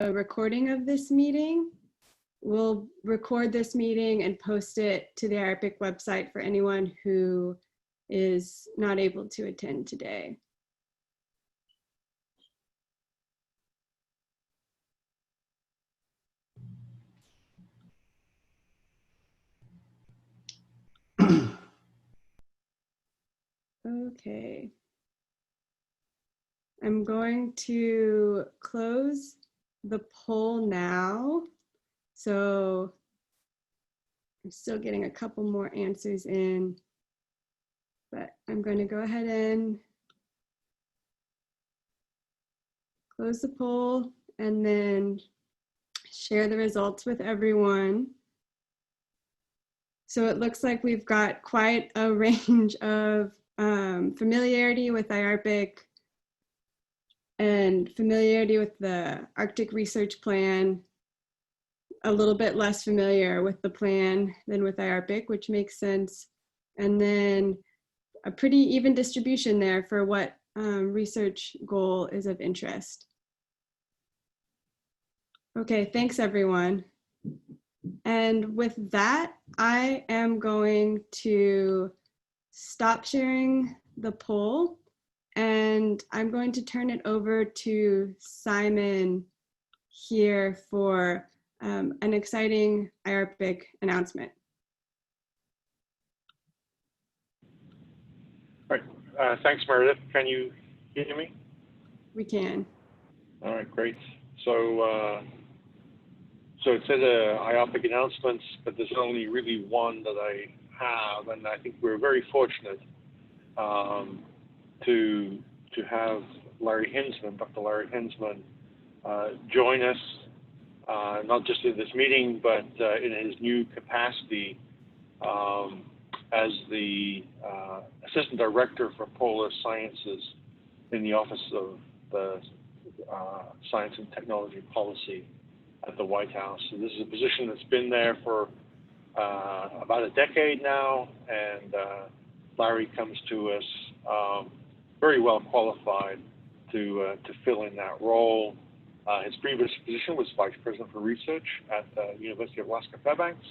a recording of this meeting. We'll record this meeting and post it to the IARPC website for anyone who is not able to attend today. Okay. I'm going to close the poll now. So I'm still getting a couple more answers in, but I'm going to go ahead and close the poll and then share the results with everyone. So it looks like we've got quite a range of familiarity with IARPC and familiarity with the Arctic Research Plan, a little bit less familiar with the plan than with IARPC, which makes sense. And then a pretty even distribution there for what research goal is of interest. Okay, thanks everyone. And with that, I am going to stop sharing the poll and I'm going to turn it over to Simon here for an exciting IARPC announcement. All right, thanks Meredith. Can you hear me? We can. All right, great. So it says IARPC announcements, but there's only really one that I have, and I think we're very fortunate to have Larry Hinsman, Dr. Larry Hinsman, join us, not just in this meeting, but in his new capacity as the Assistant Director for Polar Sciences in the Office of the Science and Technology Policy at the White House. So this is a position that's been there for about a decade now, and Larry comes to us very well qualified to fill in that role. His previous position was Vice President for Research at the University of Alaska Fairbanks.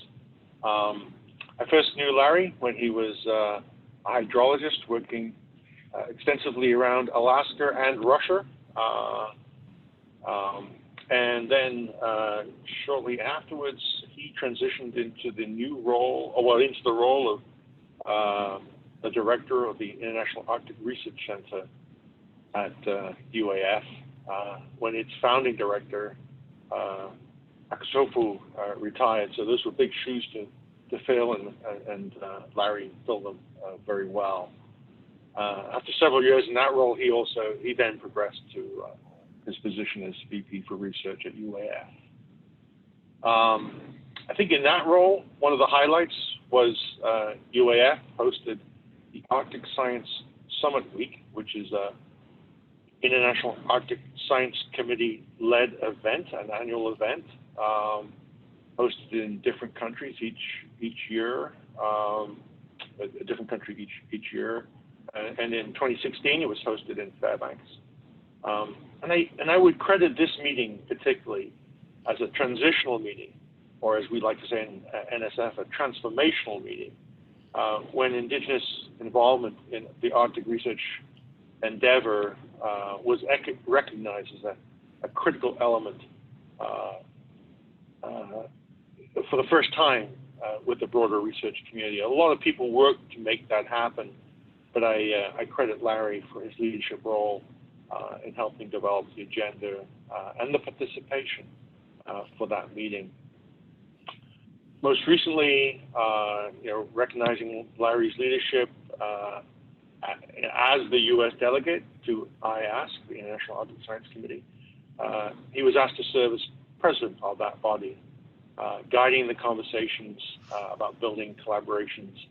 I first knew Larry when he was a hydrologist working extensively around Alaska and Russia. And then shortly afterwards, he transitioned into the new role, into the role of the director of the International Arctic Research Center at UAF. When its founding director, Akasofu, retired. So those were big shoes to fill, and Larry filled them very well. After several years in that role, he then progressed to his position as VP for Research at UAF. I think in that role, one of the highlights was UAF hosted the Arctic Science Summit Week, which is a International Arctic Science Committee-led event, an annual event, hosted in different countries each year, a different country each year. And in 2016, it was hosted in Fairbanks. And I would credit this meeting particularly as a transitional meeting, or as we like to say in NSF, a transformational meeting, when Indigenous involvement in the Arctic research endeavor was recognized as a critical element for the first time with the broader research community. A lot of people worked to make that happen, but I credit Larry for his leadership role in helping develop the agenda and the participation for that meeting. Most recently, recognizing Larry's leadership as the U.S. delegate to IASC, the International Arctic Science Committee, he was asked to serve as president of that body, guiding the conversations about building collaborations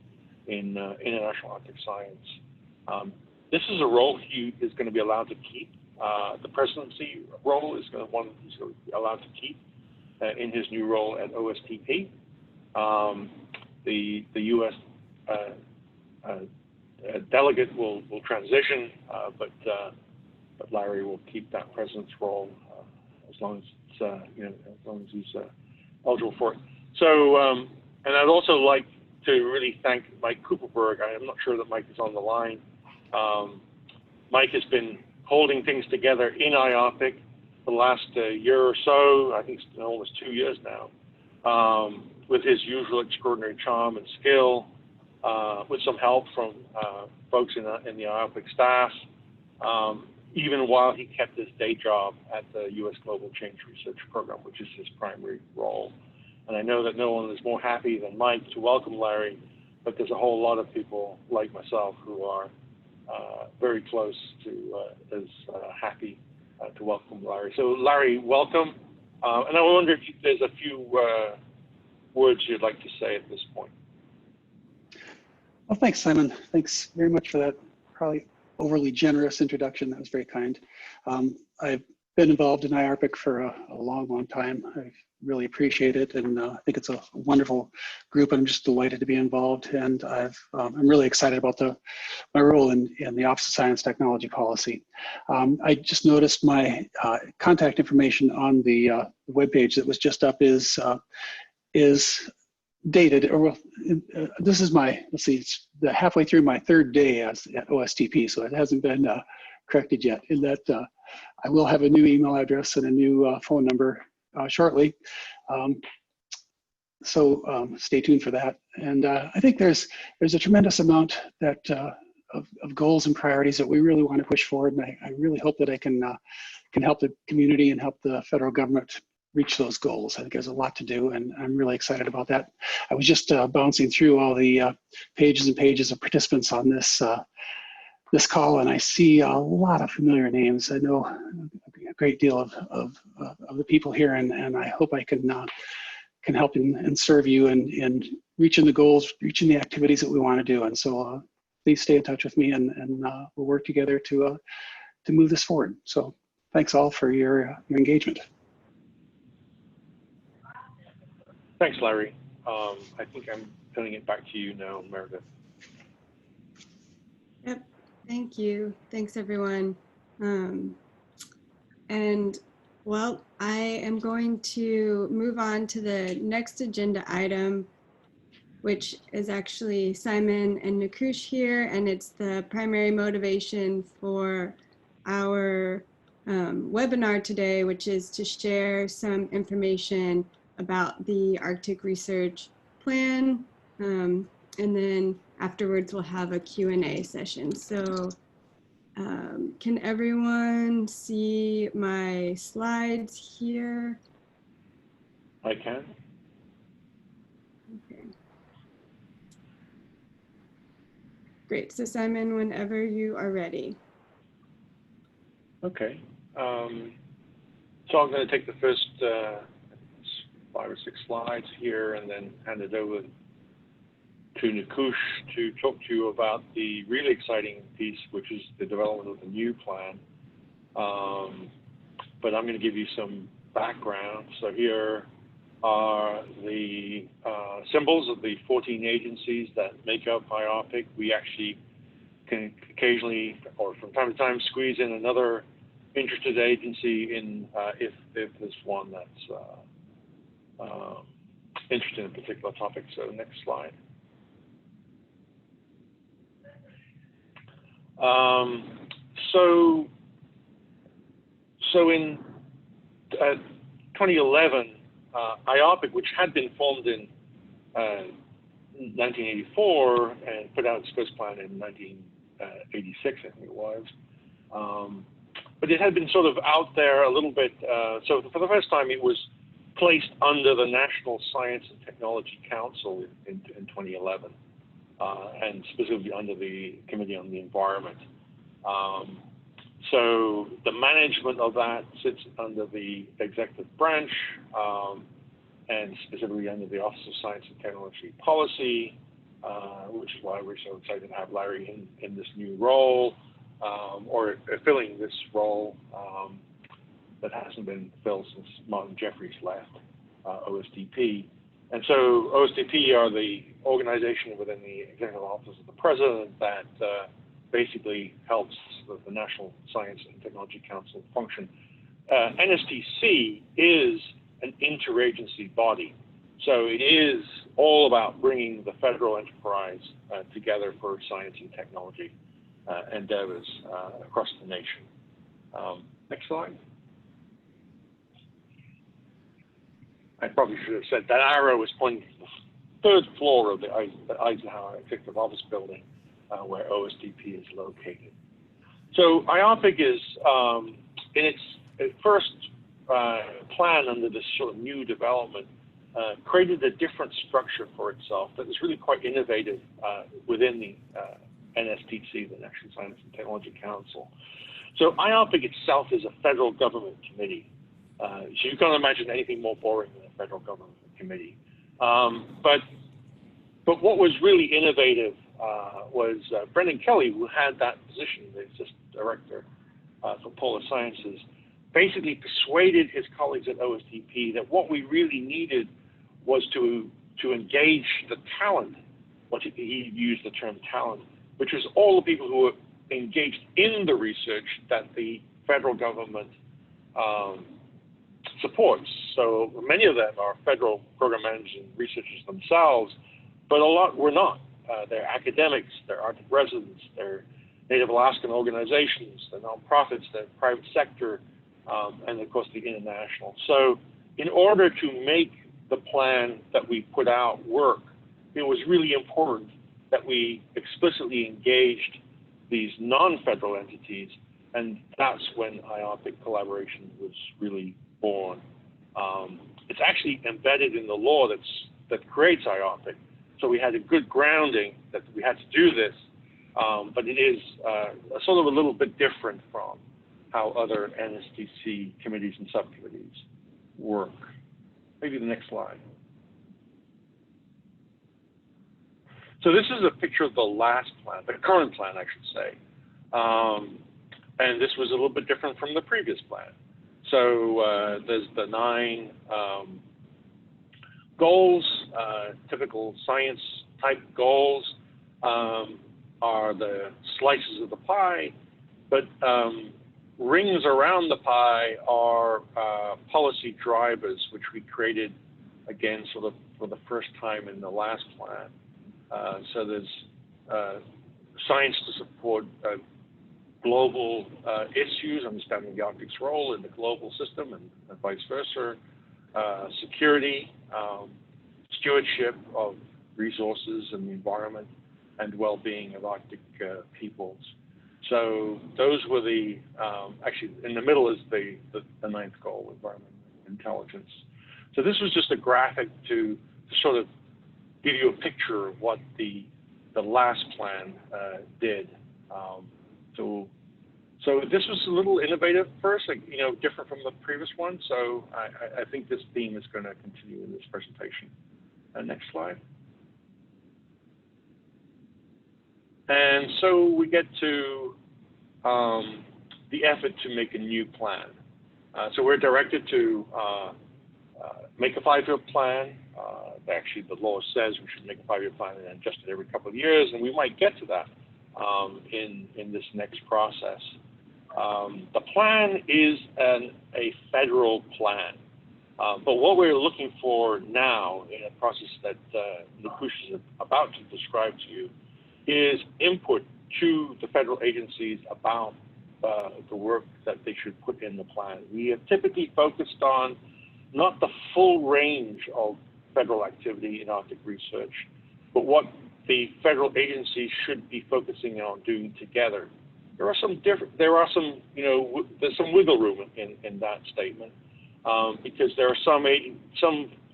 in international Arctic science. This is a role he is going to be allowed to keep. The presidency role is one he's going to be allowed to keep in his new role at OSTP. The U.S. Delegate will transition, but Larry will keep that president's role as long as as long as he's eligible for it. So, and I'd also like to really thank Mike Cooperberg. I'm not sure that Mike is on the line. Mike has been holding things together in IARPC for the last year or so. I think it's been almost 2 years now, with his usual extraordinary charm and skill, with some help from folks in the IARPC staff, even while he kept his day job at the U.S. Global Change Research Program, which is his primary role. And I know that no one is more happy than Mike to welcome Larry, but there's a whole lot of people like myself who are very close to as happy to welcome Larry. So Larry, welcome. And I wonder if there's a few words you'd like to say at this point. Well, thanks, Simon. Thanks very much for that probably overly generous introduction. That was very kind. I've been involved in IARPC for a long time. I really appreciate it, and I think it's a wonderful group. I'm just delighted to be involved, and I'm really excited about my role in the Office of Science Technology Policy. I just noticed my contact information on the webpage that was just up is dated, or this is my, let's see, it's halfway through my third day at OSTP, so it hasn't been corrected yet. In that I will have a new email address and a new phone number shortly. So stay tuned for that. And I think there's a tremendous amount that of goals and priorities that we really want to push forward, and I really hope that I can help the community and help the federal government reach those goals. I think there's a lot to do, and I'm really excited about that. I was just bouncing through all the pages and pages of participants on this this call, and I see a lot of familiar names. I know a great deal of the people here, and I hope I can help and serve you in reaching the goals, reaching the activities that we want to do. And so please stay in touch with me, and we'll work together to move this forward. So thanks all for your engagement. Thanks, Larry. I think I'm turning it back to you now, Meredith. Yep, thank you. Thanks, everyone. And well, I am going to move on to the next agenda item, which is actually Simon and Nakush here, and it's the primary motivation for our webinar today, which is to share some information about the Arctic Research Plan, and then afterwards we'll have a Q&A session. So can everyone see my slides here? I can. Okay. Great, so Simon, whenever you are ready. Okay. So I'm going to take the first 5 or 6 slides here and then hand it over to Nakush to talk to you about the really exciting piece, which is the development of the new plan. But I'm going to give you some background. So here are the symbols of the 14 agencies that make up IARPC. We actually can occasionally, or from time to time, squeeze in another interested agency in if there's one that's interested in a particular topic. So next slide. So in 2011, IARPC, which had been formed in 1984 and put out its first plan in 1986, I think it was. But it had been sort of out there a little bit. So for the first time, it was placed under the National Science and Technology Council in 2011, and specifically under the Committee on the Environment. So the management of that sits under the executive branch, and specifically under the Office of Science and Technology Policy, which is why we're so excited to have Larry in this new role, or filling this role that hasn't been filled since Martin Jeffries left OSTP. And so OSTP are the organization within the Executive Office of the President that basically helps the National Science and Technology Council function. NSTC is an interagency body. So it is all about bringing the federal enterprise together for science and technology endeavors across the nation. Next slide. I probably should have said that arrow was pointing to the third floor of the Eisenhower Executive Office Building, where OSDP is located. So IARPC is in its first plan under this sort of new development, created a different structure for itself that is really quite innovative within the NSTC, the National Science and Technology Council. So IARPC itself is a federal government committee. So you can't imagine anything more boring than a federal government committee. But what was really innovative was Brendan Kelly, who had that position, the assistant director for Polar Sciences, basically persuaded his colleagues at OSDP that what we really needed was to engage the talent. He used the term talent, which was all the people who were engaged in the research that the federal government supports. So many of them are federal program managers and researchers themselves, but a lot were not. They're academics, they're Arctic residents, they're Native Alaskan organizations, they're nonprofits, they're private sector, and of course the international. So in order to make the plan that we put out work, it was really important that we explicitly engaged these non-federal entities, and that's when IARPC collaboration was really born. It's actually embedded in the law that creates IARPC, so we had a good grounding that we had to do this, but it is sort of a little bit different from how other NSTC committees and subcommittees work. Maybe the next slide. So this is a picture of the last plan, the current plan, I should say. And this was a little bit different from the previous plan. So there's the 9 goals, typical science type goals are the slices of the pie, but rings around the pie are policy drivers, which we created, again, sort of for the first time in the last plan. So there's science to support global issues, understanding the Arctic's role in the global system and vice versa, security, stewardship of resources and the environment, and well-being of Arctic peoples. So those were the, actually in the middle is the 9th goal, environmental intelligence. So this was just a graphic to sort of give you a picture of what the last plan did. So this was a little innovative first, like, different from the previous one. So I think this theme is going to continue in this presentation. Next slide. And so we get to the effort to make a new plan. So we're directed to make a 5-year plan. Actually, the law says we should make a 5-year plan and adjust it every couple of years, and we might get to that in this next process. The plan is a federal plan, but what we're looking for now in a process that Nikush is about to describe to you is input to the federal agencies about the work that they should put in the plan. We have typically focused on not the full range of federal activity in Arctic research, but what the federal agencies should be focusing on doing together. There's some wiggle room in that statement, because there are some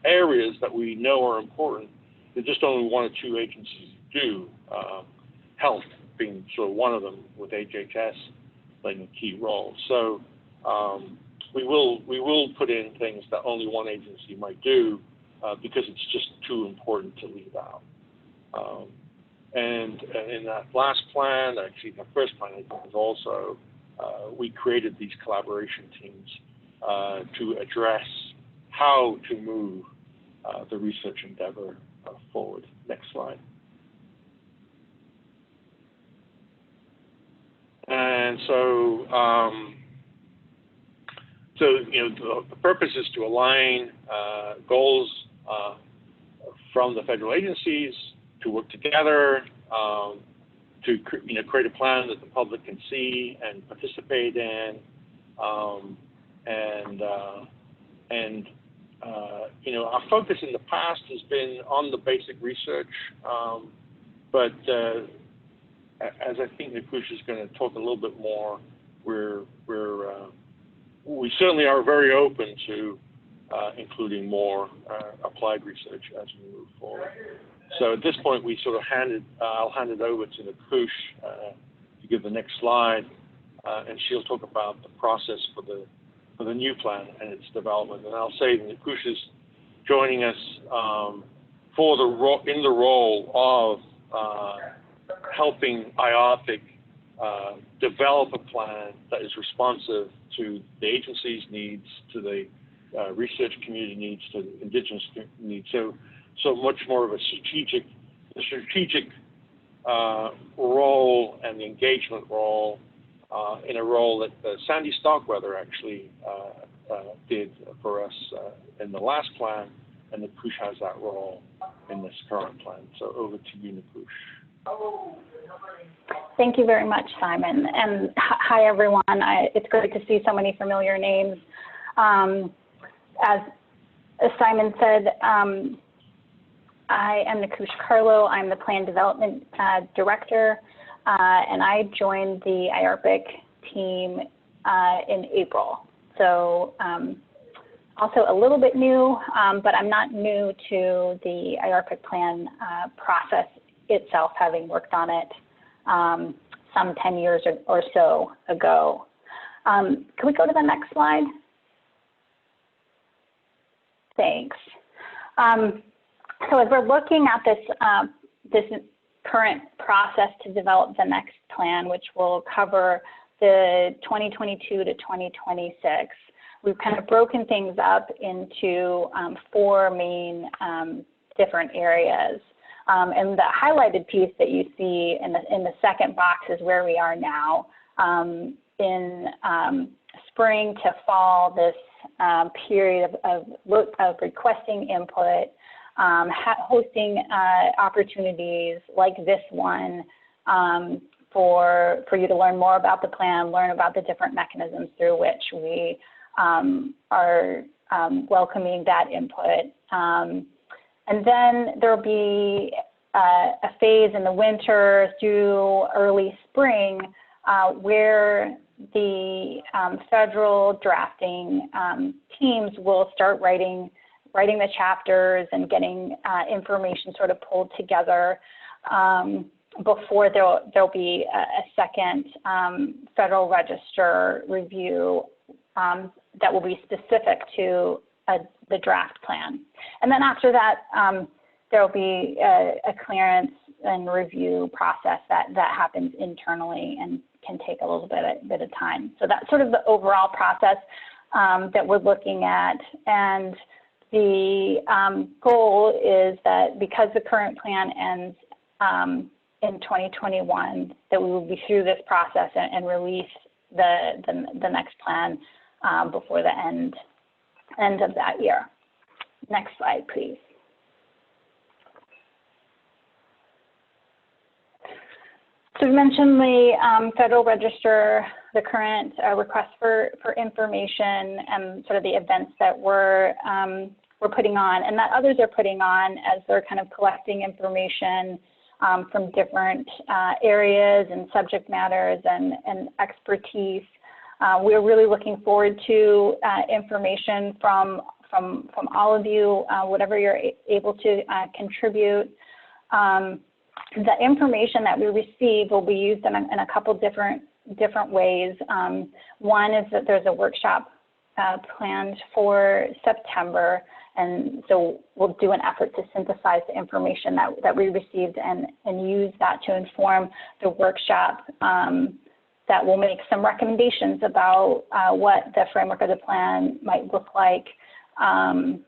areas that we know are important that just only 1 or 2 agencies do. Health being sort of one of them, with HHS playing a key role. So we will put in things that only 1 agency might do, because it's just too important to leave out. And in that last plan, actually the first plan I think was also, we created these collaboration teams to address how to move the research endeavor forward. Next slide. And so So, the purpose is to align goals from the federal agencies, to work together, to create a plan that the public can see and participate in, our focus in the past has been on the basic research, but as I think Nakush is going to talk a little bit more, we certainly are very open to including more applied research as we move forward. So at this point, we sort of I'll hand it over to Nakush to give the next slide, and she'll talk about the process for the new plan and its development. And I'll say that Nakush is joining us in the role of helping IARPC develop a plan that is responsive to the agency's needs, to the research community needs, to the indigenous needs. So much more of a strategic role and the engagement role in a role that Sandy Starkweather actually did for us in the last plan, and Nakush has that role in this current plan. So over to you, Nakush. Thank you very much, Simon. And hi, everyone. It's great to see so many familiar names. As Simon said, I am Nakush Carlo. I'm the Plan Development Director, and I joined the IARPC team in April. So also a little bit new, but I'm not new to the IARPC plan process itself, having worked on it some 10 years or so ago. Can we go to the next slide? Thanks. So as we're looking at this current process to develop the next plan, which will cover the 2022 to 2026, we've kind of broken things up into 4 main different areas. And the highlighted piece that you see in the second box is where we are now. In spring to fall, this period of requesting input, hosting opportunities like this one for you to learn more about the plan, learn about the different mechanisms through which we are welcoming that input. And then there'll be a phase in the winter through early spring where the federal drafting teams will start writing the chapters and getting information sort of pulled together before there'll be a second Federal Register review that will be specific to the draft plan. And then after that, there'll be a clearance and review process that happens internally and can take a little bit of time. So that's sort of the overall process that we're looking at. And the goal is that because the current plan ends in 2021, that we will be through this process and release the next plan before the end of that year. Next slide, please. So we mentioned the Federal Register, the current request for information, and sort of the events that we're putting on, and that others are putting on as they're kind of collecting information from different areas and subject matters and expertise. We're really looking forward to information from all of you, whatever you're able to contribute. The information that we receive will be used in a couple different ways. One is that there's a workshop planned for September, and so we'll do an effort to synthesize the information that we received and use that to inform the workshop that will make some recommendations about what the framework of the plan might look like and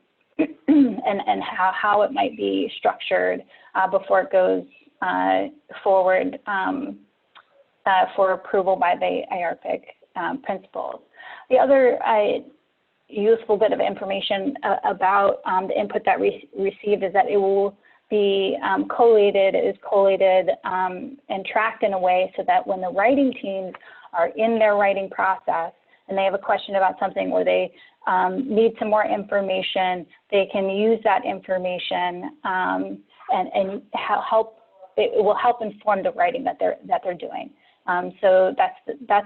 how it might be structured before it goes forward for approval by the IARPC principals. The other useful bit of information about the input that we received is that it will be collated. It is collated and tracked in a way so that when the writing teams are in their writing process and they have a question about something or they need some more information, they can use that information and help. It will help inform the writing that they're doing. So that's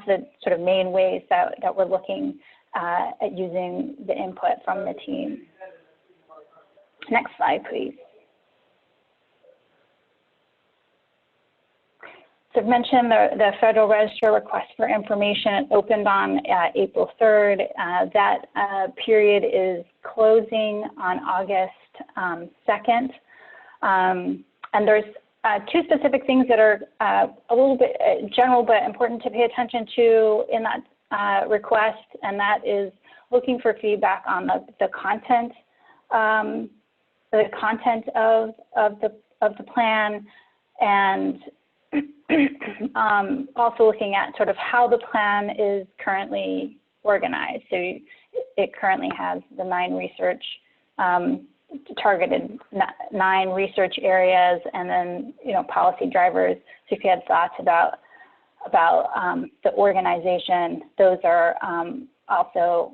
the sort of main ways that we're looking at using the input from the team. Next slide, please. So I've mentioned the Federal Register request for information opened on April 3rd. That period is closing on August 2nd. And there's two specific things that are a little bit general but important to pay attention to in that request, and that is looking for feedback on the content of the plan, and also looking at sort of how the plan is currently organized. So it currently has the 9 research targeted 9 research areas, and then policy drivers. So if you had thoughts about the organization, those are also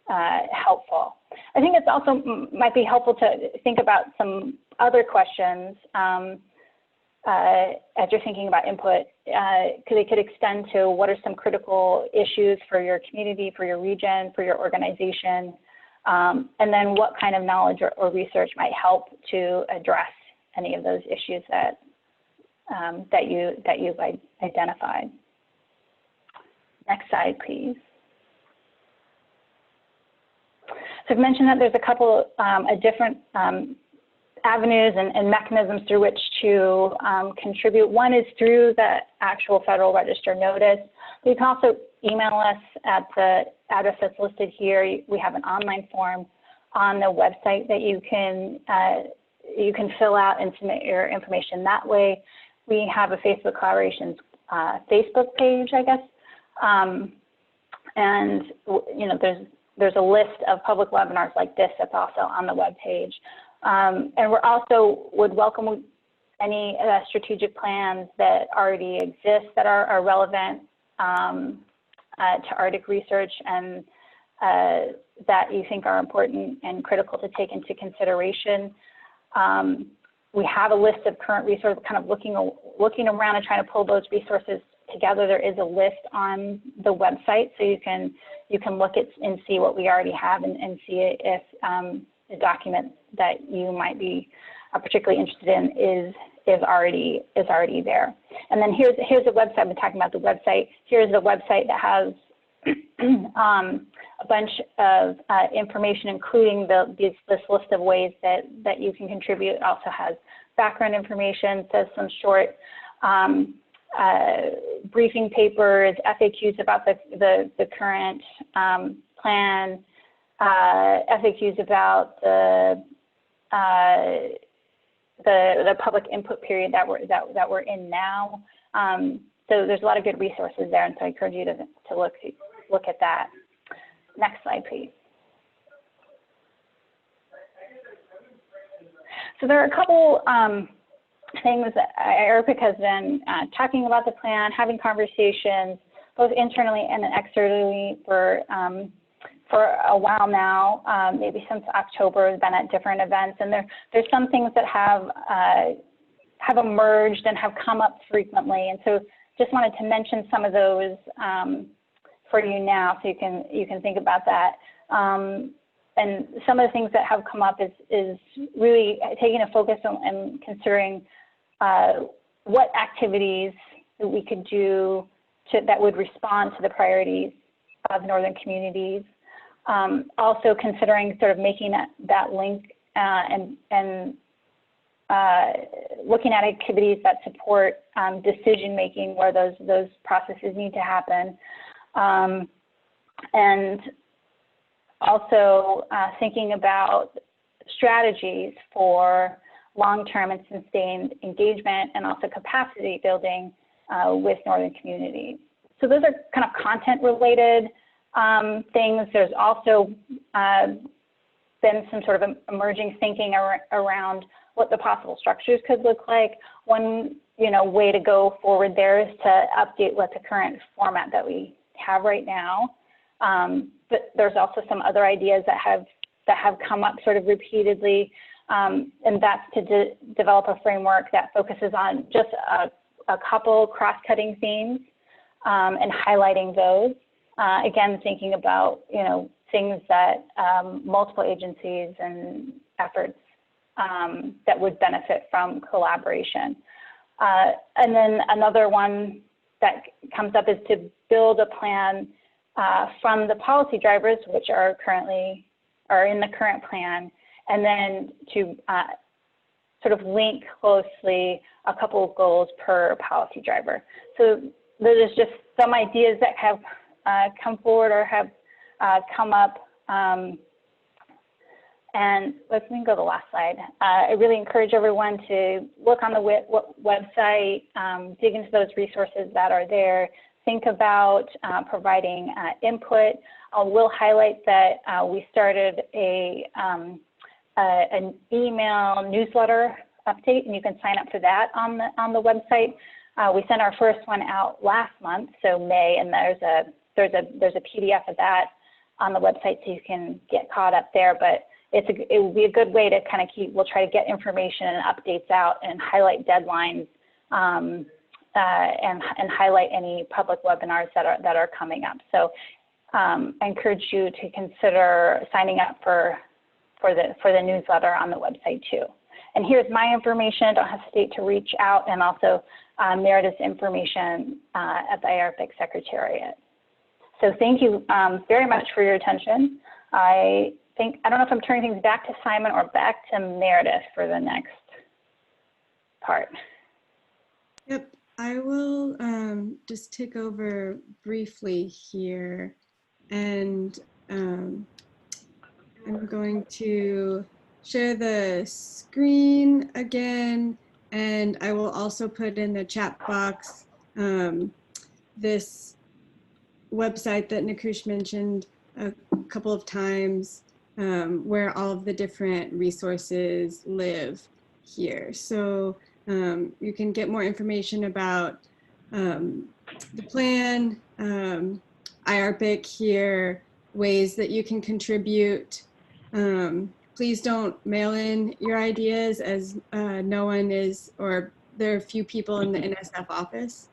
helpful. I think it's also might be helpful to think about some other questions as you're thinking about input, because it could extend to what are some critical issues for your community, for your region, for your organization, and then what kind of knowledge or research might help to address any of those issues that you've identified. Next slide, please. So I've mentioned that there's a couple of different avenues and mechanisms through which to contribute. One is through the actual Federal Register notice. You can also email us at the address that's listed here. We have an online form on the website that you can fill out and submit your information that way. We have a Facebook Collaborations Facebook page, I guess, and there's a list of public webinars like this that's also on the web page. And we're also would welcome any strategic plans that already exist that are relevant to Arctic research and that you think are important and critical to take into consideration. We have a list of current resources, kind of looking around and trying to pull those resources together. There is a list on the website, so you can look at and see what we already have and see if the document that you might be particularly interested in is already there. And then here's the website. I've been talking about the website. Here's the website that has a bunch of information, including this list of ways that you can contribute. It also has background information, says some short briefing papers, FAQs about the current plan, FAQs about the public input period that we're in now. So there's a lot of good resources there, and so I encourage you to look at that. Next slide, please. So there are a couple things that IARPC has been talking about the plan, having conversations both internally and externally for a while now, maybe since October. We've been at different events, and there's some things that have emerged and have come up frequently, and so just wanted to mention some of those for you now, so you can think about that. And some of the things that have come up is really taking a focus on and considering what activities that we could do that would respond to the priorities of northern communities. Also considering sort of making that link and looking at activities that support decision making where those processes need to happen, and also thinking about strategies for long-term and sustained engagement and also capacity building with northern communities. So those are kind of content related things. There's also been some sort of emerging thinking around what the possible structures could look like. One, way to go forward there is to update what the current format that we have right now. But there's also some other ideas that have come up sort of repeatedly, and that's to develop a framework that focuses on just a couple cross-cutting themes and highlighting those. Again, thinking about things that multiple agencies and efforts that would benefit from collaboration. And then another one that comes up is to build a plan from the policy drivers, which are in the current plan, and then to sort of link closely a couple of goals per policy driver. So there's just some ideas that have come forward or have come up. And let me go to the last slide. I really encourage everyone to look on the website, dig into those resources that are there, think about providing input. I will highlight that we started an email newsletter update, and you can sign up for that on the website. We sent our first one out last month, so May, and there's a PDF of that on the website, so you can get caught up there. But it would be a good way to kind of we'll try to get information and updates out and highlight deadlines and highlight any public webinars that are coming up. So I encourage you to consider signing up for the newsletter on the website too. And here's my information. Don't hesitate to reach out, and also Meredith's information at the IARPC Secretariat. So thank you very much for your attention. I don't know if I'm turning things back to Simon or back to Meredith for the next part. Yep, I will just take over briefly here, and I'm going to share the screen again, and I will also put in the chat box this website that Nikush mentioned a couple of times, where all of the different resources live here. So you can get more information about the plan, IARPC here, ways that you can contribute. Please don't mail in your ideas, as no one is, or there are a few people in the NSF office.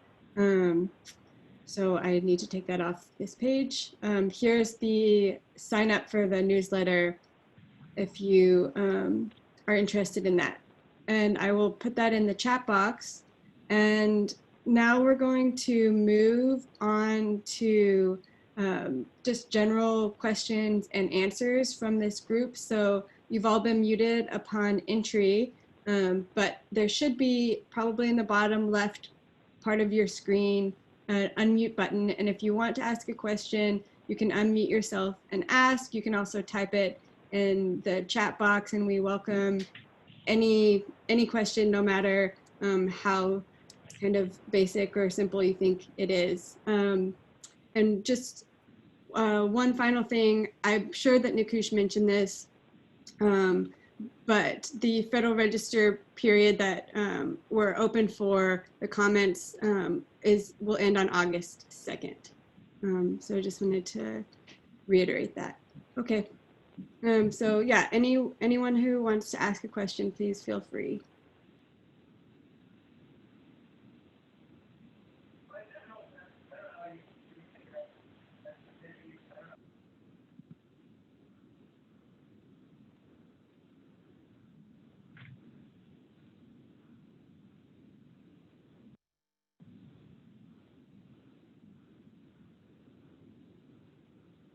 So I need to take that off this page. Here's the sign up for the newsletter if you are interested in that. And I will put that in the chat box. And now we're going to move on to just general questions and answers from this group. So you've all been muted upon entry, but there should be probably in the bottom left part of your screen an unmute button, and if you want to ask a question, you can unmute yourself and ask. You can also type it in the chat box, and we welcome any question, no matter how kind of basic or simple you think it is. And just one final thing, I'm sure that Nikush mentioned this, but the Federal Register period that we're open for the comments will end on August 2nd. So I just wanted to reiterate that. Okay. So yeah, anyone who wants to ask a question, please feel free.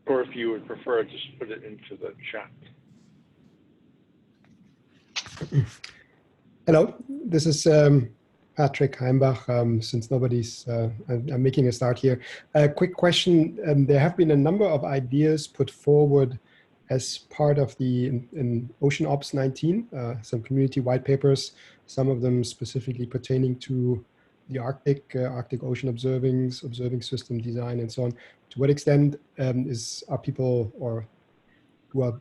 Or if you would prefer, just put it into the chat. Hello, this is Patrick Heimbach. Since nobody's, I'm making a start here. A quick question. There have been a number of ideas put forward as part of the in Ocean Ops 19, some community white papers, some of them specifically pertaining to the Arctic Ocean observing system design and so on, to what extent are people or who are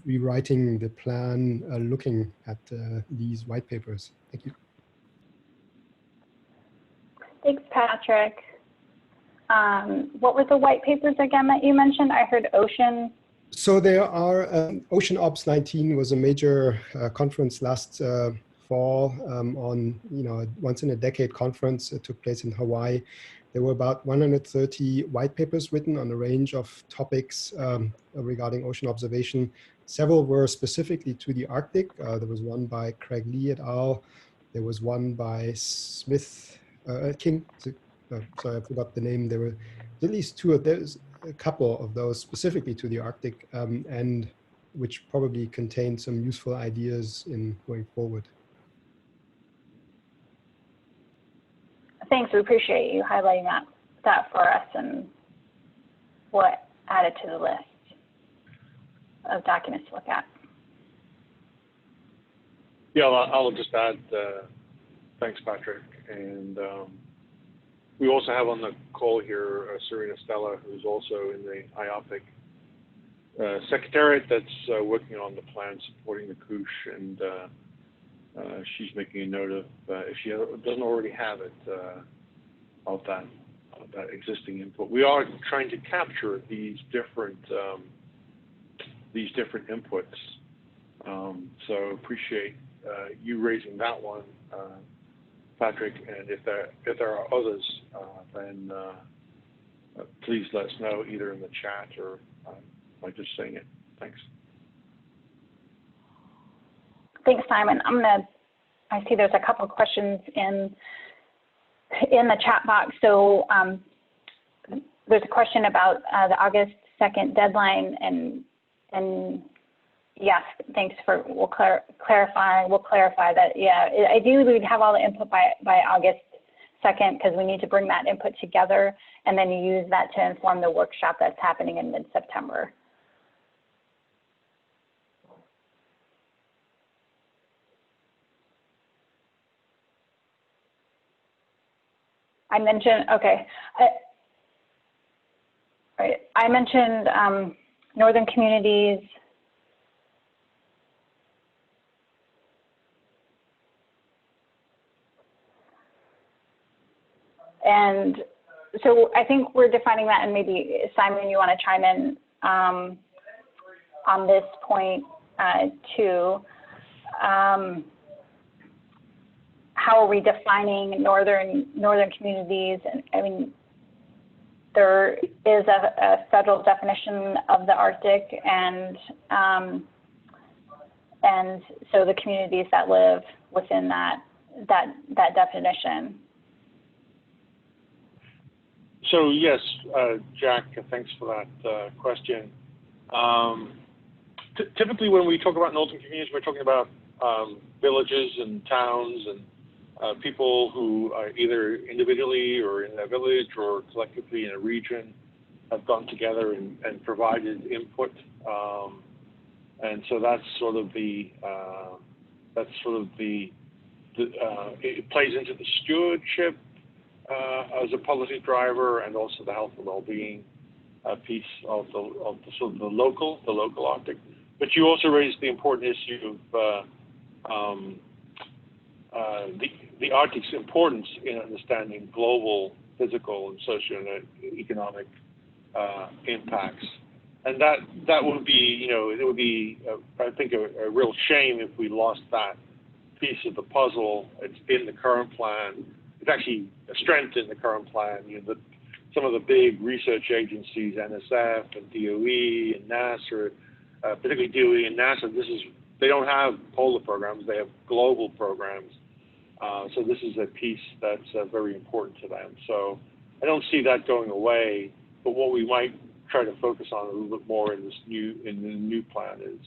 rewriting the plan looking at these white papers? Thank you. Thanks, Patrick. What were the white papers again that you mentioned? I heard ocean. So there are, Ocean Ops 19 was a major conference last fall on, a once in a decade conference. It took place in Hawaii. There were about 130 white papers written on a range of topics regarding ocean observation. Several were specifically to the Arctic. There was one by Craig Lee et al. There was one by King. Sorry, I forgot the name. There were at least there's a couple of those specifically to the Arctic, and which probably contain some useful ideas in going forward. Thanks, we appreciate you highlighting that for us and what added to the list of documents to look at. Yeah, I'll just add, thanks, Patrick. And we also have on the call here Serena Stella, who's also in the IARPC Secretariat that's working on the plan supporting the COOSH, and she's making a note of, if she doesn't already have it, of that existing input. We are trying to capture these different inputs. So appreciate you raising that one, Patrick. And if there are others, then please let us know either in the chat or by just saying it. Thanks. Thanks, Simon. I see there's a couple of questions in the chat box. So there's a question about the August 2nd deadline, and yes, thanks for, we'll clarify that. Yeah, ideally we'd have all the input by August 2nd, because we need to bring that input together and then use that to inform the workshop that's happening in mid-September. I mentioned, okay. Right. I mentioned northern communities. And so I think we're defining that, and maybe Simon, you want to chime in on this point too. How are we defining northern communities? And I mean, there is a federal definition of the Arctic, and so the communities that live within that definition. So yes, Jack, thanks for that question. Typically, when we talk about northern communities, we're talking about villages and towns and people who are either individually or in a village or collectively in a region have gone together and provided input, and so that's sort of it plays into the stewardship as a policy driver, and also the health and well-being piece of the sort of the local Arctic. But you also raised the important issue of the Arctic's importance in understanding global physical and socio-economic impacts, and that would be, it would be, I think, a real shame if we lost that piece of the puzzle. It's in the current plan. It's actually a strength in the current plan. Some of the big research agencies, NSF and DOE and NASA, particularly DOE and NASA, they don't have polar programs. They have global programs. So this is a piece that's very important to them. So I don't see that going away. But what we might try to focus on a little bit more in the new plan is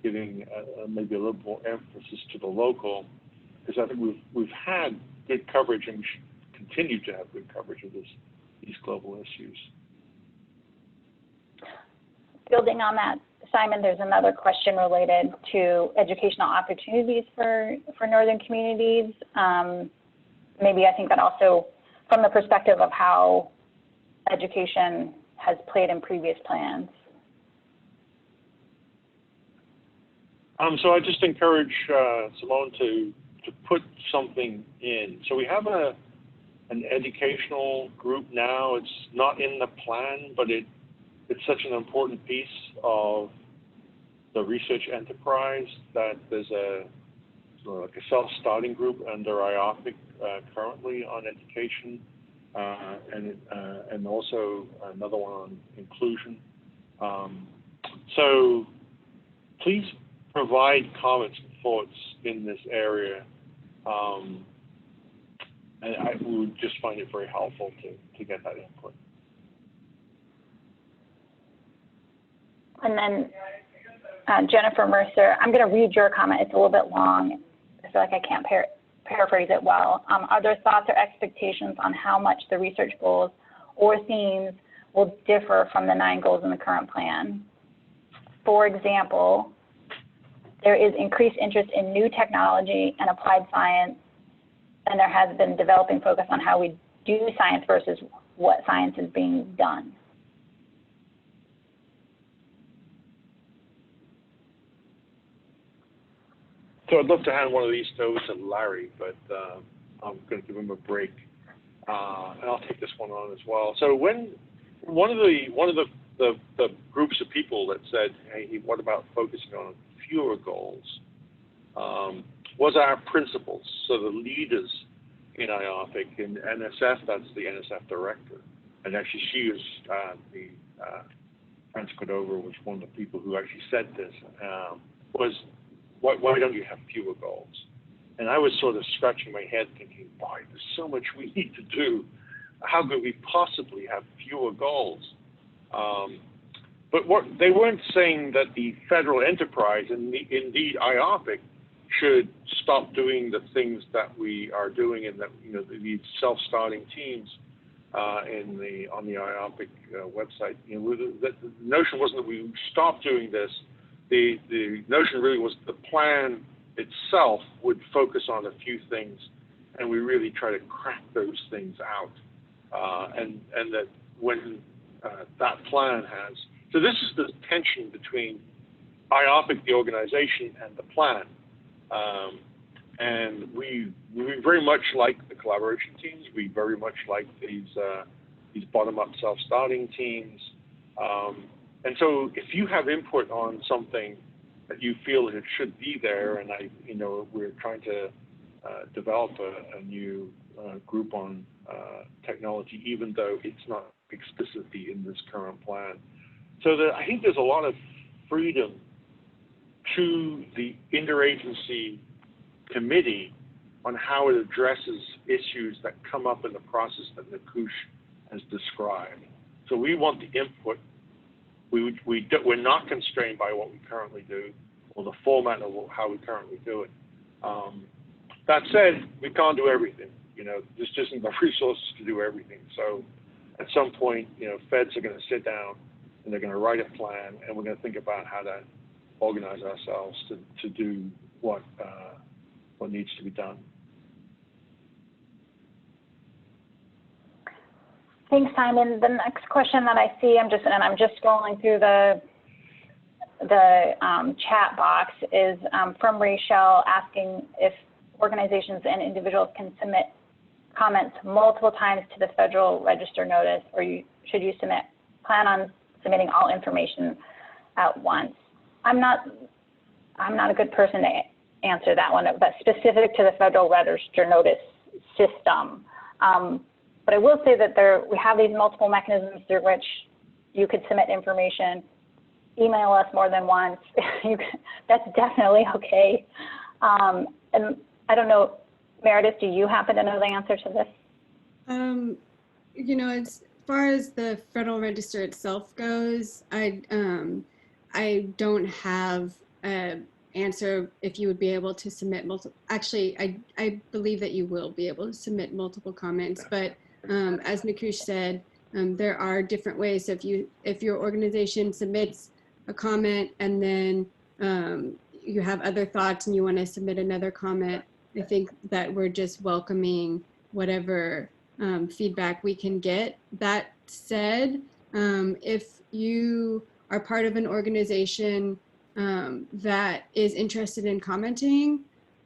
giving maybe a little more emphasis to the local, because I think we've had good coverage and we should continue to have good coverage of these global issues. Building on that, Simon, there's another question related to educational opportunities for northern communities. Maybe I think that also from the perspective of how education has played in previous plans? So I just encourage Simone to put something in. So we have an educational group now. It's not in the plan, but it's such an important piece of the research enterprise that there's like a self-starting group under IARPC currently on education, and also another one on inclusion. So please provide comments and thoughts in this area. And I would just find it very helpful to get that input. And then Jennifer Mercer, I'm going to read your comment. It's a little bit long. I feel like I can't paraphrase it well. Are there thoughts or expectations on how much the research goals or themes will differ from the 9 goals in the current plan? For example, there is increased interest in new technology and applied science, and there has been developing focus on how we do science versus what science is being done. So I'd love to hand one of these over to Larry, but I'm going to give him a break, and I'll take this one on as well. So when one of the groups of people that said, "Hey, what about focusing on fewer goals?" Was our principals, so the leaders in IARPC. In NSF, that's the NSF director, and actually she was Franz Cordova was one of the people who actually said this. Was why don't you have fewer goals? And I was sort of scratching my head thinking, boy, there's so much we need to do. How could we possibly have fewer goals? But what they weren't saying that the federal enterprise, and indeed IARPC, should stop doing the things that we are doing, and that these self-starting teams on the IARPC website. The notion wasn't that we would stop doing this. The notion really was the plan itself would focus on a few things, and we really try to crack those things out, and that when that plan has. So this is the tension between IARPC, the organization, and the plan. And we very much like the collaboration teams. We very much like these bottom-up self-starting teams. And so if you have input on something that you feel it should be there, and we're trying to develop a new group on technology, even though it's not explicitly in this current plan. So I think there's a lot of freedom to the interagency committee on how it addresses issues that come up in the process that Nikoosh has described. So we want the input. We're not constrained by what we currently do or the format of how we currently do it. That said, we can't do everything. There's just not the resources to do everything. So at some point, feds are going to sit down and they're going to write a plan, and we're going to think about how to organize ourselves to do what needs to be done. Thanks, Simon. The next question that I see, I'm just scrolling through the chat box, is from Rachel asking if organizations and individuals can submit comments multiple times to the Federal Register notice, or should you plan on submitting all information at once? I'm not a good person to answer that one, but specific to the Federal Register notice system. But I will say that we have these multiple mechanisms through which you could submit information. Email us more than once. That's definitely okay. And I don't know, Meredith, do you happen to know the answer to this? As far as the Federal Register itself goes, I don't have an answer if you would be able to submit multiple. Actually, I believe that you will be able to submit multiple comments, but as Nikoosh said, there are different ways. So if your organization submits a comment and then you have other thoughts and you want to submit another comment, I think that we're just welcoming whatever feedback we can get. That said, if you are part of an organization that is interested in commenting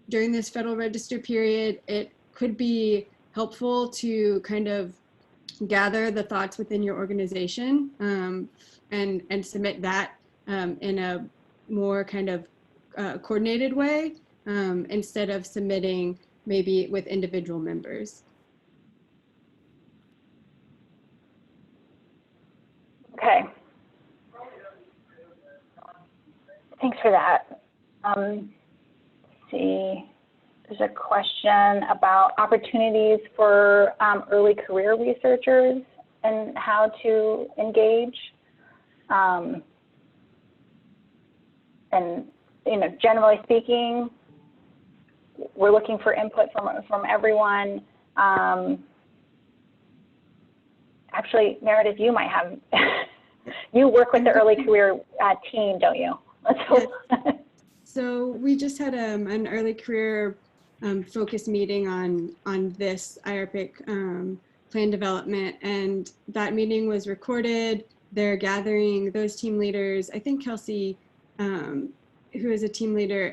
during this Federal Register period, it could be helpful to kind of gather the thoughts within your organization and submit that in a more kind of coordinated way instead of submitting maybe with individual members. Okay. Thanks for that. Let's see. There's a question about opportunities for early career researchers and how to engage. And generally speaking, we're looking for input from everyone. Actually, Meredith, you might have, you work with the early career team, don't you? Let's hope. So we just had an early career focus meeting on this IARPC plan development, and that meeting was recorded. They're gathering those team leaders. I think Kelsey, who is a team leader,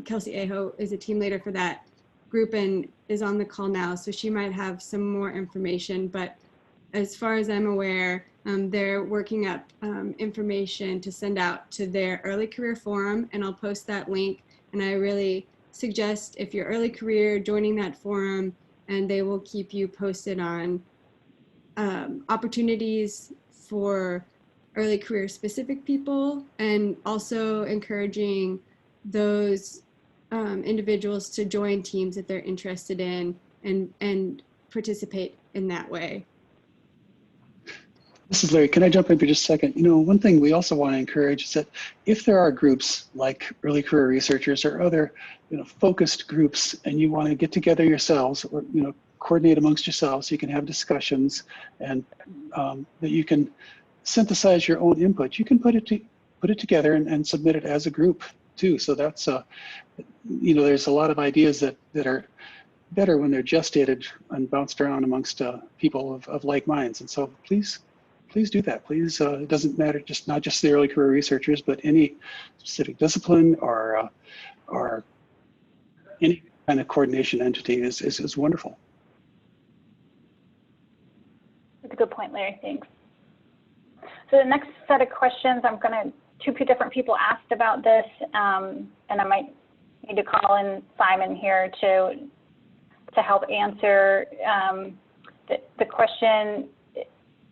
Kelsey Aho is a team leader for that group and is on the call now, so she might have some more information. But as far as I'm aware, they're working up information to send out to their early career forum, and I'll post that link. And I really suggest, if you're early career, joining that forum, and they will keep you posted on opportunities for early career specific people, and also encouraging those individuals to join teams that they're interested in and participate in that way. This is Larry. Can I jump in for just a second? One thing we also want to encourage is that if there are groups like early career researchers or other, focused groups, and you want to get together yourselves or, coordinate amongst yourselves so you can have discussions and that you can synthesize your own input, you can put it together and submit it as a group too. So that's, there's a lot of ideas that are better when they're gestated and bounced around amongst people of like minds. And so please do that. Please, it doesn't matter, not just the early career researchers, but any specific discipline or any kind of coordination entity is wonderful. That's a good point, Larry. Thanks. So the next set of questions, two different people asked about this, and I might need to call in Simon here to help answer. The question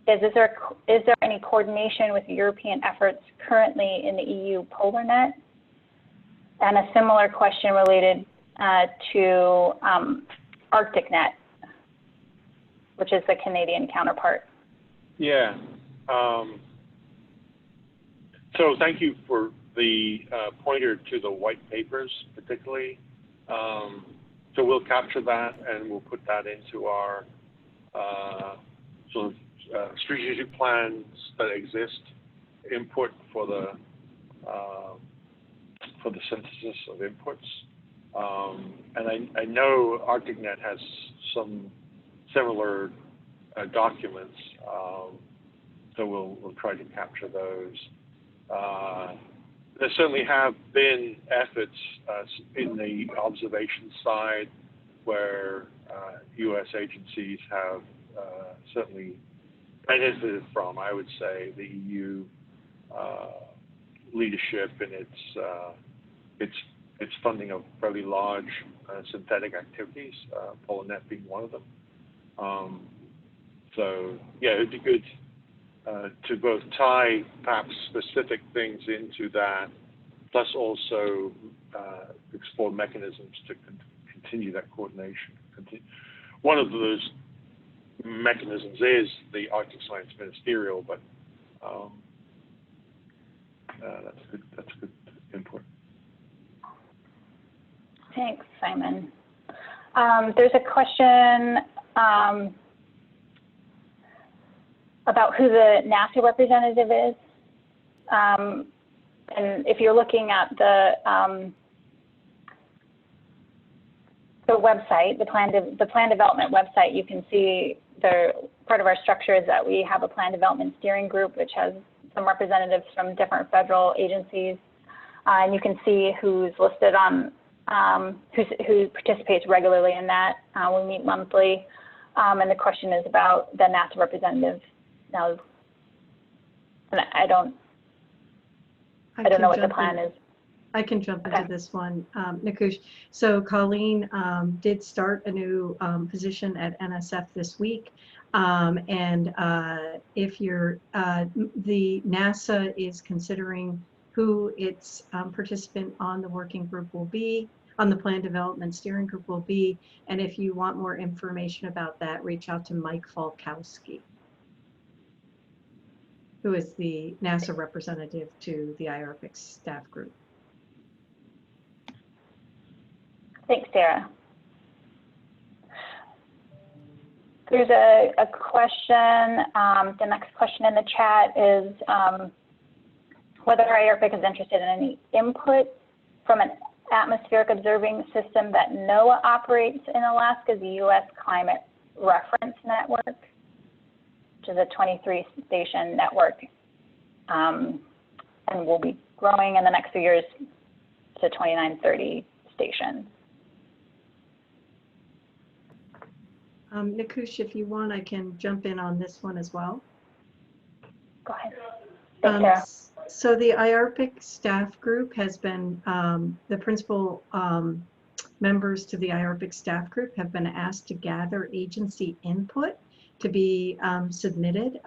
is there any coordination with European efforts currently in the EU PolarNet? And a similar question related to ArcticNet, which is the Canadian counterpart. Yeah. So thank you for the pointer to the white papers, particularly. So we'll capture that and we'll put that into our sort of strategic plans that exist, input for the synthesis of inputs. And I know ArcticNet has some similar documents, so we'll try to capture those. There certainly have been efforts in the observation side where U.S. agencies have certainly benefited from, I would say, the EU leadership in its funding of fairly large synthetic activities, PolarNet being one of them. So yeah, it'd be good to both tie perhaps specific things into that, plus also explore mechanisms to continue that coordination. One of those mechanisms is the Arctic Science Ministerial, but that's good input. Thanks, Simon. There's a question about who the NASA representative is. And if you're looking at the the website, the plan development website, you can see part of our structure is that we have a plan development steering group, which has some representatives from different federal agencies. And you can see who's listed on, who participates regularly in that. We meet monthly. And the question is about the NASA representative. Now, I don't know what the plan is. I can jump into this one, Nikush. So Colleen did start a new position at NSF this week. If you're, the NASA is considering who its participant on the working group will be, on the plan development steering group will be. And if you want more information about that, reach out to Mike Falkowski, who is the NASA representative to the IARPC staff group. Thanks, Sarah. There's a question, the next question in the chat is whether IARPC is interested in any input from an atmospheric observing system that NOAA operates in Alaska, the U.S. Climate Reference Network, which is a 23-station network, and will be growing in the next few years to 29, 30 stations. Nikush, if you want, I can jump in on this one as well. Go ahead. Thanks, Sarah. So the IARPC staff group has been, the principal members to the IARPC staff group have been asked to gather agency input to be submitted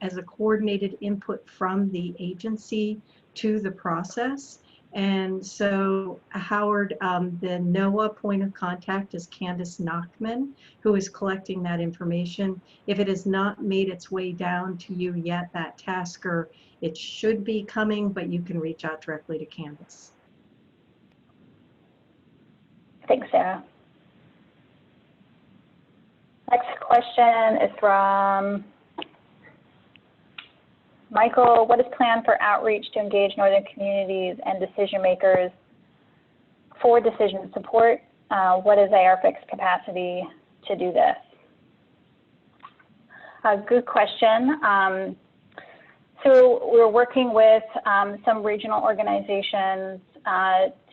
as a coordinated input from the agency to the process. And so Howard, the NOAA point of contact is Candace Nachman, who is collecting that information. If it has not made its way down to you yet, that tasker, it should be coming, but you can reach out directly to Candace. Thanks, Sarah. Next question is from Michael. What is planned for outreach to engage northern communities and decision makers for decision support? What is IARPC's capacity to do this? Good question. So we're working with some regional organizations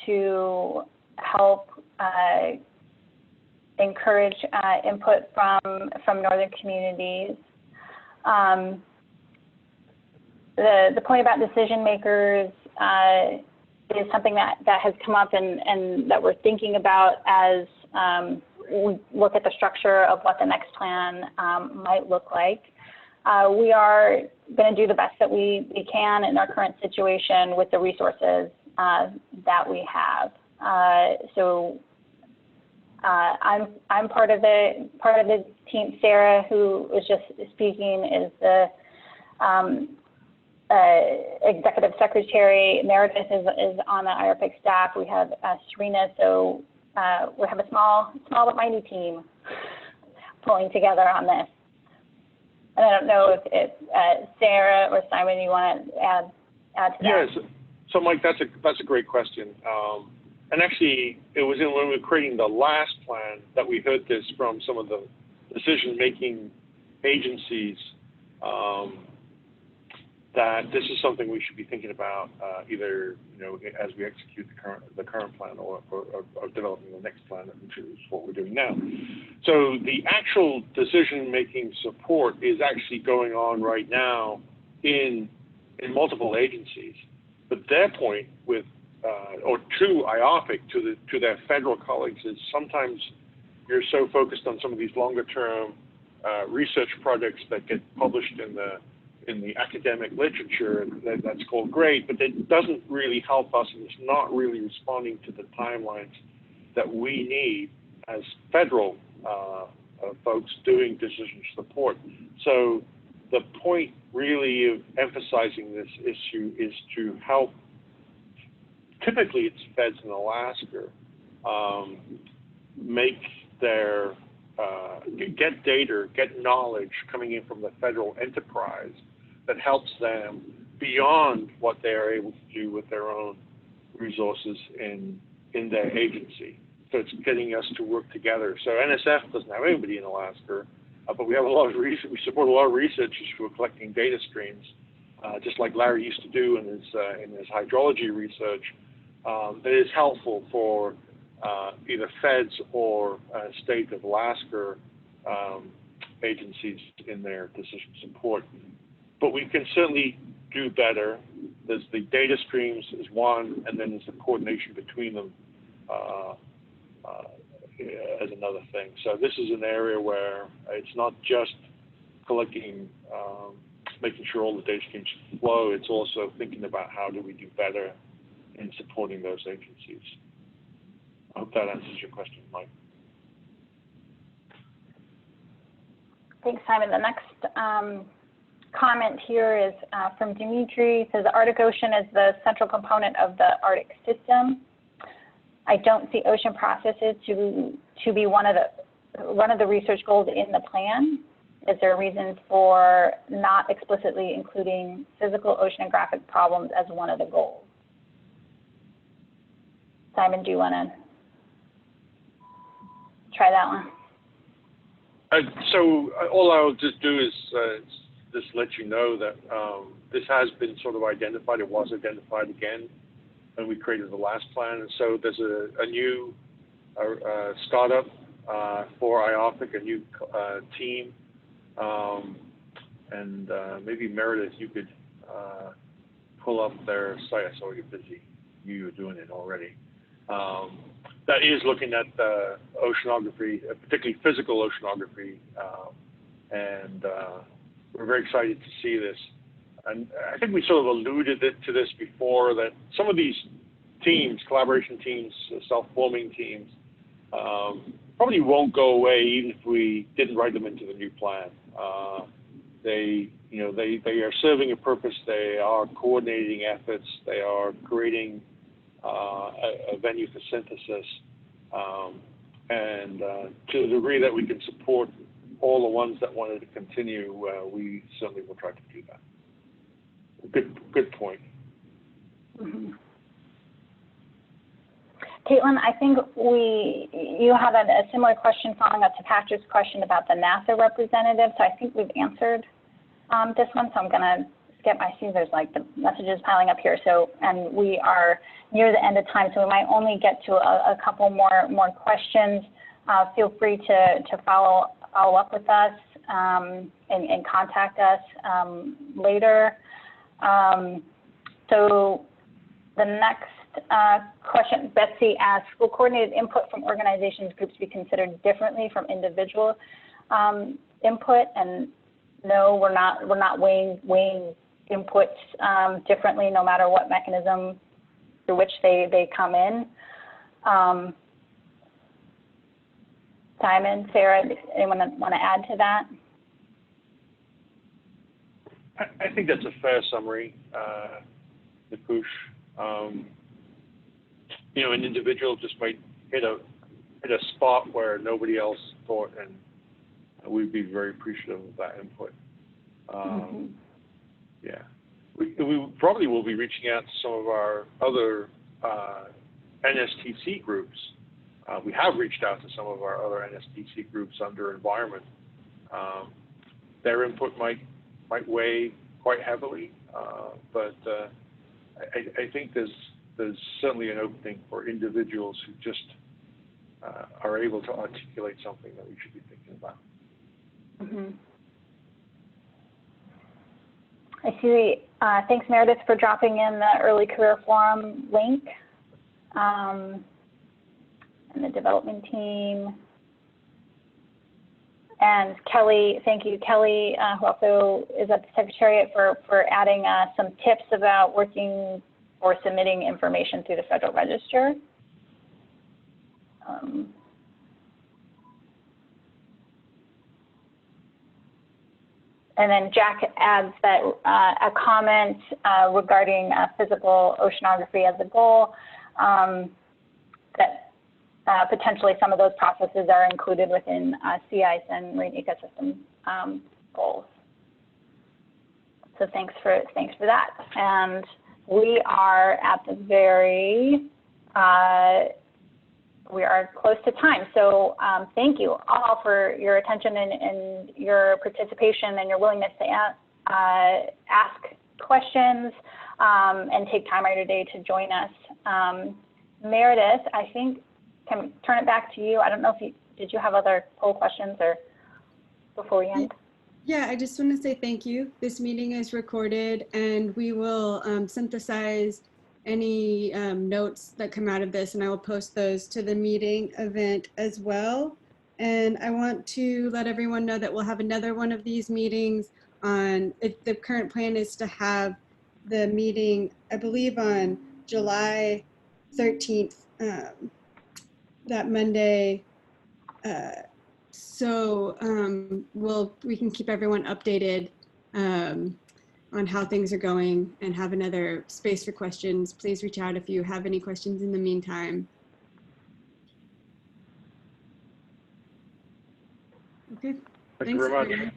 to help encourage input from northern communities. The point about decision makers is something that has come up and that we're thinking about as we look at the structure of what the next plan might look like. We are going to do the best that we can in our current situation with the resources that we have. So I'm part of the team. Sarah, who was just speaking, is the executive secretary. Meredith is on the IARPC staff. We have Serena, so we have a small but mighty team pulling together on this. And I don't know if Sarah or Simon, you want to add to that? Yes. So Mike, that's a great question. And actually, it was when we were creating the last plan that we heard this from some of the decision-making agencies, that this is something we should be thinking about either as we execute the current plan or developing the next plan, which is what we're doing now. So the actual decision-making support is actually going on right now in multiple agencies. But their point with or to IARPC, to their federal colleagues, is sometimes you're so focused on some of these longer-term research projects that get published in the academic literature, that's called great, but it doesn't really help us, and it's not really responding to the timelines that we need as federal folks doing decision support. So the point really of emphasizing this issue is to help, typically it's feds in Alaska, make their, get data, get knowledge coming in from the federal enterprise that helps them beyond what they're able to do with their own resources in their agency. So it's getting us to work together. So NSF doesn't have anybody in Alaska, but we have a lot of research. We support a lot of researchers who are collecting data streams, just like Larry used to do in his hydrology research. That is helpful for either feds or state of Alaska agencies in their decision support. But we can certainly do better. There's the data streams is one, and then there's the coordination between them as another thing. So this is an area where it's not just collecting, making sure all the data streams flow, it's also thinking about how do we do better in supporting those agencies. I hope that answers your question, Mike. Thanks, Simon. The next comment here is from Dimitri. It says the Arctic Ocean is the central component of the Arctic system. I don't see ocean processes to be one of the research goals in the plan. Is there a reason for not explicitly including physical oceanographic problems as one of the goals? Simon, do you want to try that one? So all I'll just do is just let you know that this has been sort of identified. It was identified again when we created the last plan. And so there's a new startup for IARPC, a new team. And maybe Meredith, you could pull up their site. I saw you're busy. You were doing it already. That is looking at oceanography, particularly physical oceanography, and we're very excited to see this. And I think we sort of alluded to this before, that some of these teams, collaboration teams, self-forming teams, probably won't go away even if we didn't write them into the new plan. They are serving a purpose. They are coordinating efforts. They are creating a venue for synthesis, and to the degree that we can support all the ones that wanted to continue, we certainly will try to do that. Good point. Mm-hmm. Caitlin, I think you had a similar question following up to Patrick's question about the NASA representative. So I think we've answered this one. So I'm going to skip. I see there's like the messages piling up here. So, and we are near the end of time, so we might only get to a couple more questions. Feel free to follow up with us and contact us later. So the next question, Betsy asks, will coordinated input from organizations groups be considered differently from individual input? And no, we're not weighing inputs differently, no matter what mechanism through which they come in. Simon, Sarah, anyone want to add to that? I think that's a fair summary, Nikush. An individual just might hit a spot where nobody else thought, and we'd be very appreciative of that input. Yeah, we probably will be reaching out to some of our other NSTC groups. We have reached out to some of our other NSTC groups under environment. Their input might weigh quite heavily, but I think there's certainly an opening for individuals who just are able to articulate something that we should be thinking about. Mm-hmm. I see. Thanks, Meredith, for dropping in the Early Career Forum link and the development team. And Kelly, thank you, Kelly, who also is at the Secretariat for adding some tips about working or submitting information through the Federal Register. And then Jack adds that a comment regarding physical oceanography as a goal, that potentially some of those processes are included within sea ice and marine ecosystem goals. So thanks for that. And we are at the very we are close to time. So thank you all for your attention and your participation and your willingness to ask questions and take time out of your day to join us. Meredith, I think, can turn it back to you. I don't know if did you have other poll questions or before we end? Yeah, I just want to say thank you. This meeting is recorded, and we will synthesize any notes that come out of this, and I will post those to the meeting event as well. And I want to let everyone know that we'll have another one of these meetings on, the current plan is to have the meeting, I believe, on July 13th, that Monday. So we can keep everyone updated on how things are going and have another space for questions. Please reach out if you have any questions in the meantime. Okay. Thank you very much. Everyone.